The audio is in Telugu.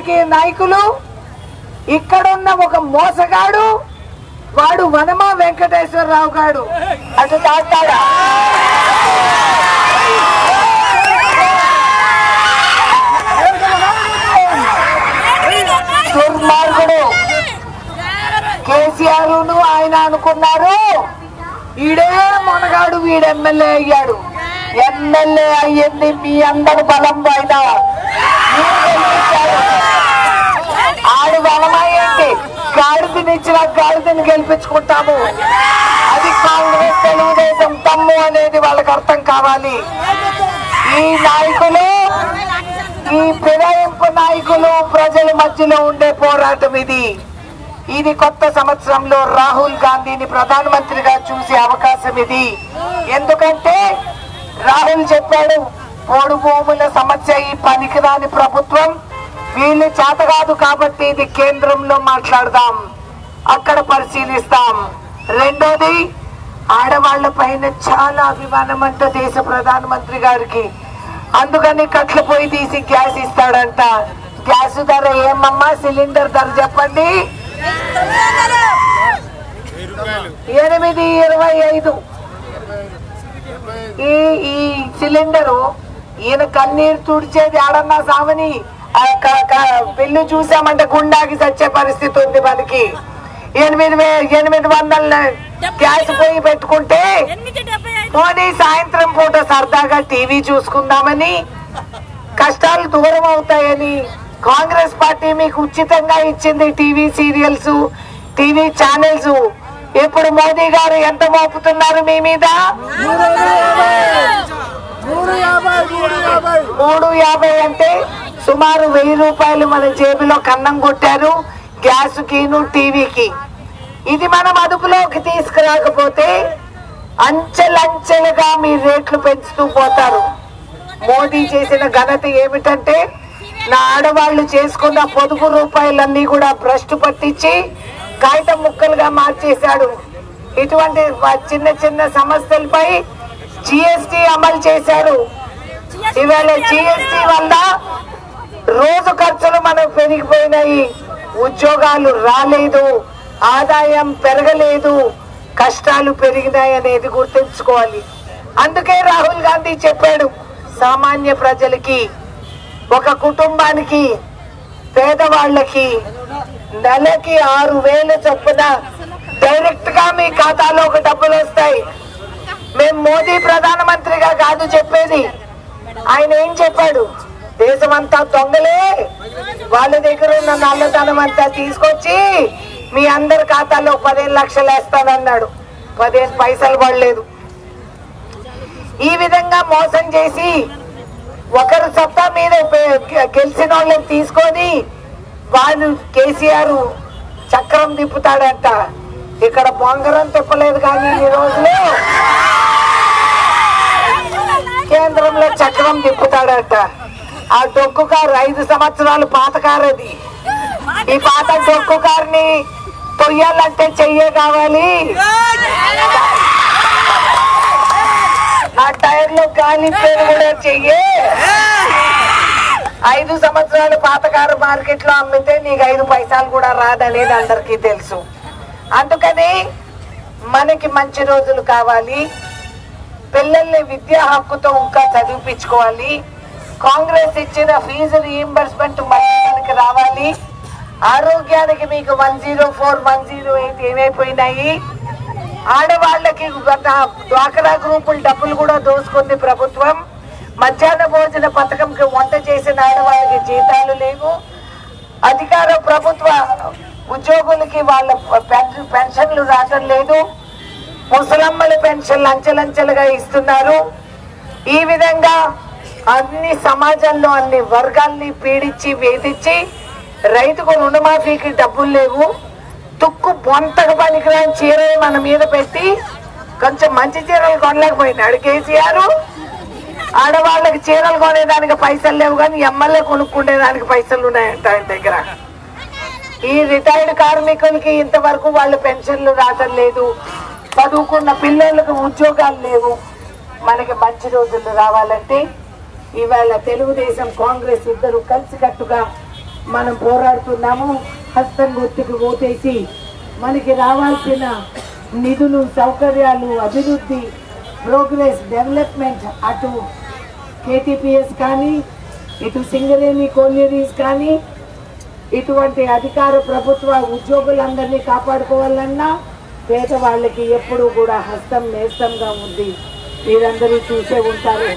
రాజకీయ నాయకులు, ఇక్కడున్న ఒక మోసగాడు, వాడు వనమా వెంకటేశ్వరరావు గారు అటు తాస్తాడా? దుర్మార్గుడు కేసీఆర్ ను ఆయన అనుకున్నారు, ఈడే మొనగాడు వీడు ఎమ్మెల్యే అయ్యాడు. ఎమ్మెల్యే అయ్యింది మీ అందరి బలం పైన. ఆడు బలమయ్యండి, గాడిదనిచ్చిన గాడిదని గెలిపించుకుంటాము. అది కాంగ్రెస్ తెలుగుదేశం తమ్ము అనేది వాళ్ళకి అర్థం కావాలి. ఈ నాయకులు, ఈ ఫిరాయింపు నాయకులు ప్రజల మధ్యలో ఉండే పోరాటం ఇది. ఇది కొత్త సంవత్సరంలో రాహుల్ గాంధీని ప్రధానమంత్రిగా చూసే అవకాశం ఇది. ఎందుకంటే రాహుల్ చెప్పాడు, పోడు భూముల సమస్య ఈ పనికిరాని ప్రభుత్వం, వీళ్ళు చేత కాదు కాబట్టి ఇది కేంద్రంలో మాట్లాడదాం, అక్కడ పరిశీలిస్తాం. రెండోది, ఆడవాళ్ల పైన చాలా అభిమానం అంట దేశ ప్రధానమంత్రి గారికి. అందుకని కట్ల పొయ్యి తీసి గ్యాస్ ఇస్తాడంట. గ్యాస్ ధర ఏమమ్మా, సిలిండర్ ధర చెప్పండి? 8.25. ఈ సిలిండరు ఈయన కన్నీరు తుడిచేది ఆడన్నా సామని బిల్లు చూసామంటే గుండాకి చచ్చే పరిస్థితి ఉంది మనకి. 800 గ్యాస్ పొయ్యి పెట్టుకుంటే పోనీ సాయంత్రం పూట సరదాగా టీవీ చూసుకుందామని, కష్టాలు దూరం అవుతాయని కాంగ్రెస్ పార్టీ మీకు ఉచితంగా ఇచ్చింది టీవీ సీరియల్స్, టీవీ ఛానల్స్. ఇప్పుడు మోదీ గారు ఎంత మోపుతున్నారు మీ మీద? 350 అంటే సుమారు 1000 రూపాయలు మన జేబులో కన్నం కొట్టారు గ్యాస్ కిను టీవీకి. ఇది మనం అదుపులోకి తీసుకురాకపోతే అంచెలంచెలుగా మీ రేట్లు పెంచుతూ పోతారు. మోదీ చేసిన ఘనత ఏమిటంటే, నా ఆడవాళ్లు చేసుకున్న పొదుపు రూపాయలన్నీ కూడా భ్రష్టు పట్టించి కాగితం ముక్కలుగా మార్చేశాడు. ఇటువంటి చిన్న చిన్న సమస్యలపై జిఎస్టీ అమలు చేశారు. ఇవాళ జిఎస్టీ వల్ల రోజు ఖర్చులు మనకు పెరిగిపోయినాయి, ఉద్యోగాలు రాలేదు, ఆదాయం పెరగలేదు, కష్టాలు పెరిగినాయి అనేది గుర్తుంచుకోవాలి. అందుకే రాహుల్ గాంధీ చెప్పాడు, సామాన్య ప్రజలకి, ఒక కుటుంబానికి, పేదవాళ్ళకి నెలకి 6,000 చొప్పున డైరెక్ట్ గా మీ ఖాతాలో ఒక డబ్బులు వస్తాయి. మేము మోదీ ప్రధానమంత్రిగా కాదు చెప్పేది. ఆయన ఏం చెప్పాడు? దేశమంతా దొంగలే, వాళ్ళ దగ్గర ఉన్న నల్లధనం అంతా తీసుకొచ్చి మీ అందరి ఖాతాలో 15 లక్షలు వేస్తానన్నాడు. 15 పైసలు పడలేదు. ఈ విధంగా మోసం చేసి ఒకరు సత్తా మీద గెలిచిన వాళ్ళని తీసుకొని వాళ్ళు కేసీఆర్ చక్రం తిప్పుతాడంట. ఇక్కడ బొంగరం తిప్పలేదు కానీ ఈ రోజులో కేంద్రంలో చక్రం తిప్పుతాడంట. ఆ డొక్కు కారు 5 సంవత్సరాలు పాత కారు అది. ఈ పాత డొక్కు కారుని తొయ్యాలంటే చెయ్యే కావాలి. ఆ టైర్ లో గాలి పేరు కూడా చెయ్యే. 5 సంవత్సరాలు పాత కారు మార్కెట్ లో అమ్మితే నీకు 5 పైసలు కూడా రాదనేది అందరికీ తెలుసు. అందుకని మనకి మంచి రోజులు కావాలి. పిల్లల్ని విద్యా హక్కుతో ఇంకా చదివిపించుకోవాలి. కాంగ్రెస్ ఇచ్చిన ఫీజు రీయింబర్స్మెంట్ మళ్ళీ మనకి రావాలి. ఆరోగ్యానికి మీకు 104, 108 ఏమైపోయినాయి. ఆడవాళ్ళకి డ్వాక్రా గ్రూపులు డబ్బులు కూడా దోసుకుంది ప్రభుత్వం. మధ్యాహ్న భోజన పథకంకి వంట చేసిన ఆడవాళ్ళకి జీతాలు లేవు. అధికార ప్రభుత్వ ఉద్యోగులకి వాళ్ళ పెన్షన్లు రావడం లేదు. ముసలమ్మల పెన్షన్లు అంచెలంచెలుగా ఇస్తున్నారు. ఈ విధంగా అన్ని సమాజంలో అన్ని వర్గాల్ని పీడించి వేధించి రైతుకు రుణమాఫీకి డబ్బులు లేవు. తుక్కు బొంతకు పనికిరాని చీరలు మన మీద పెట్టి కొంచెం మంచి చీరలు కొనలేకపోయినాడు కేసీఆర్. ఆడవాళ్ళకి చీరలు కొనేదానికి పైసలు లేవు కానీ ఎమ్మెల్యే కొనుక్కునేదానికి పైసలు ఉన్నాయంట ఆయన దగ్గర. ఈ రిటైర్డ్ కార్మికులకి ఇంతవరకు వాళ్ళ పెన్షన్లు రావటం లేదు. చదువుకున్న పిల్లలకు ఉద్యోగాలు లేవు. మనకి మంచి రోజులు రావాలంటే ఇవాళ తెలుగుదేశం కాంగ్రెస్ ఇద్దరు కలిసికట్టుగా మనం పోరాడుతున్నాము. హస్తం గుర్తుకు ఓటేసి మనకి రావాల్సిన నిధులు, సౌకర్యాలు, అభివృద్ధి, ప్రోగ్రెస్, డెవలప్మెంట్ అటు KTPS కానీ, ఇటు సింగరేణి కోలియరీస్ కానీ, ఇటువంటి అధికార ప్రభుత్వ ఉద్యోగులందరినీ కాపాడుకోవాలన్నా పేదవాళ్ళకి ఎప్పుడూ కూడా హస్తం నేస్తంగా ఉంది. మీరందరూ చూసే ఉంటారు.